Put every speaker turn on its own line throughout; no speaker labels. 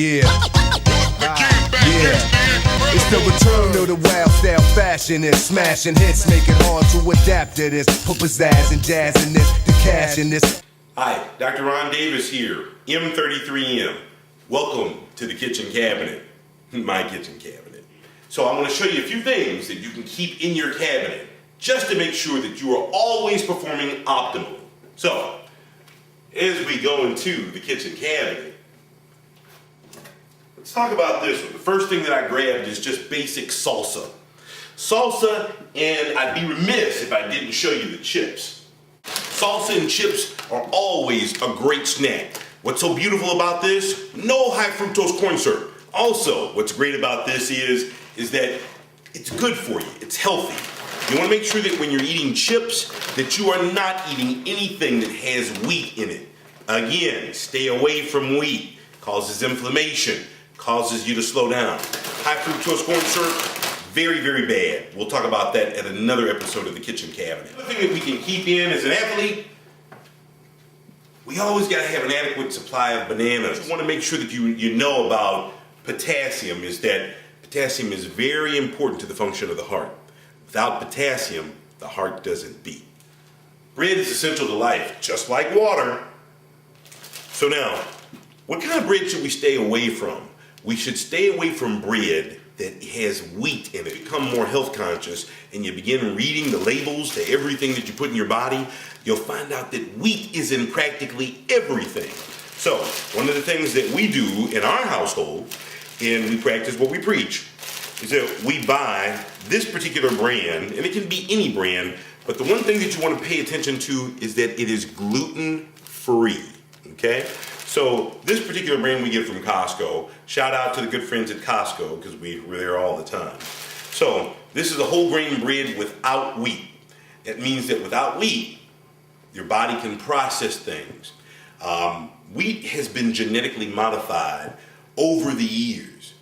Yeah. It's the return of the wild style fashionist, smashing hits, make it hard to adapt to this. Put pizzazz and jazz in this, the cash in this.
Hi, Dr. Ron Davis here, M33M. Welcome to the kitchen cabinet, my kitchen cabinet. So I want to show you a few things that you can keep in your cabinet just to make sure that you are always performing optimally. So, as we go into the kitchen cabinet, let's talk about this one. The first thing that I grabbed is just basic salsa. Salsa, and I'd be remiss if I didn't show you the chips. Salsa and chips are always a great snack. What's so beautiful about this? No high fructose corn syrup. Also, what's great about this is that it's good for you. It's healthy. You want to make sure that when you're eating chips, that you are not eating anything that has wheat in it. Again, stay away from wheat. Causes inflammation. Causes you to slow down. High fructose corn syrup, very, very bad. We'll talk about that at another episode of the kitchen cabinet. Another thing that we can keep in as an athlete, we always got to have an adequate supply of bananas. You want to make sure that you know about potassium, is that potassium is very important to the function of the heart. Without potassium, the heart doesn't beat. Bread is essential to life, just like water. So now, what kind of bread should we stay away from? We should stay away from bread that has wheat in it. Become more health conscious and you begin reading the labels to everything that you put in your body, you'll find out that wheat is in practically everything. So, one of the things that we do in our household, and we practice what we preach, is that we buy this particular brand, and it can be any brand, but the one thing that you want to pay attention to is that it is gluten-free, okay? So this particular brand we get from Costco. Shout out to the good friends at Costco because we're there all the time. So this is a whole grain bread without wheat. That means that without wheat, your body can process things. Wheat has been genetically modified over the years.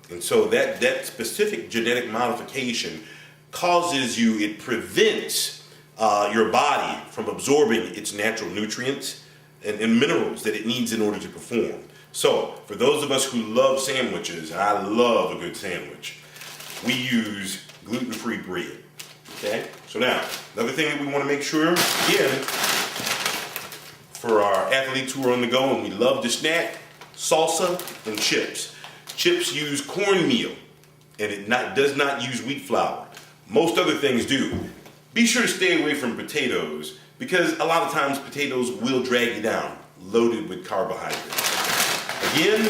And so that specific genetic modification it prevents your body from absorbing its natural nutrients and minerals that it needs in order to perform. So, for those of us who love sandwiches, and I love a good sandwich, we use gluten-free bread, okay? So now, another thing that we want to make sure, again, for our athletes who are on the go and we love to snack, salsa and chips. Chips use cornmeal, and it does not use wheat flour. Most other things do. Be sure to stay away from potatoes, because a lot of times potatoes will drag you down, loaded with carbohydrates. Again,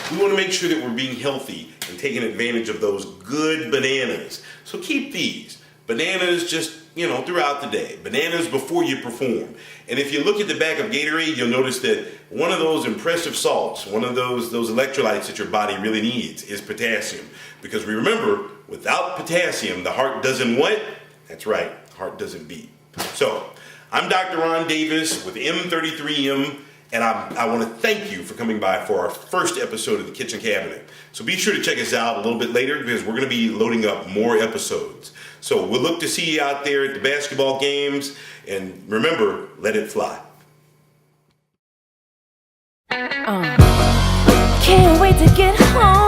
we want to make sure that we're being healthy and taking advantage of those good bananas. So keep these. Bananas just, throughout the day. Bananas before you perform. And if you look at the back of Gatorade, you'll notice that one of those impressive salts, one of those electrolytes that your body really needs is potassium. Because remember, without potassium, the heart doesn't what? That's right, the heart doesn't beat. So, I'm Dr. Ron Davis with M33M, and I want to thank you for coming by for our first episode of the Kitchen Cabinet. So be sure to check us out a little bit later because we're going to be loading up more episodes. So we'll look to see you out there at the basketball games, and remember, let it fly.
Can't wait to get home.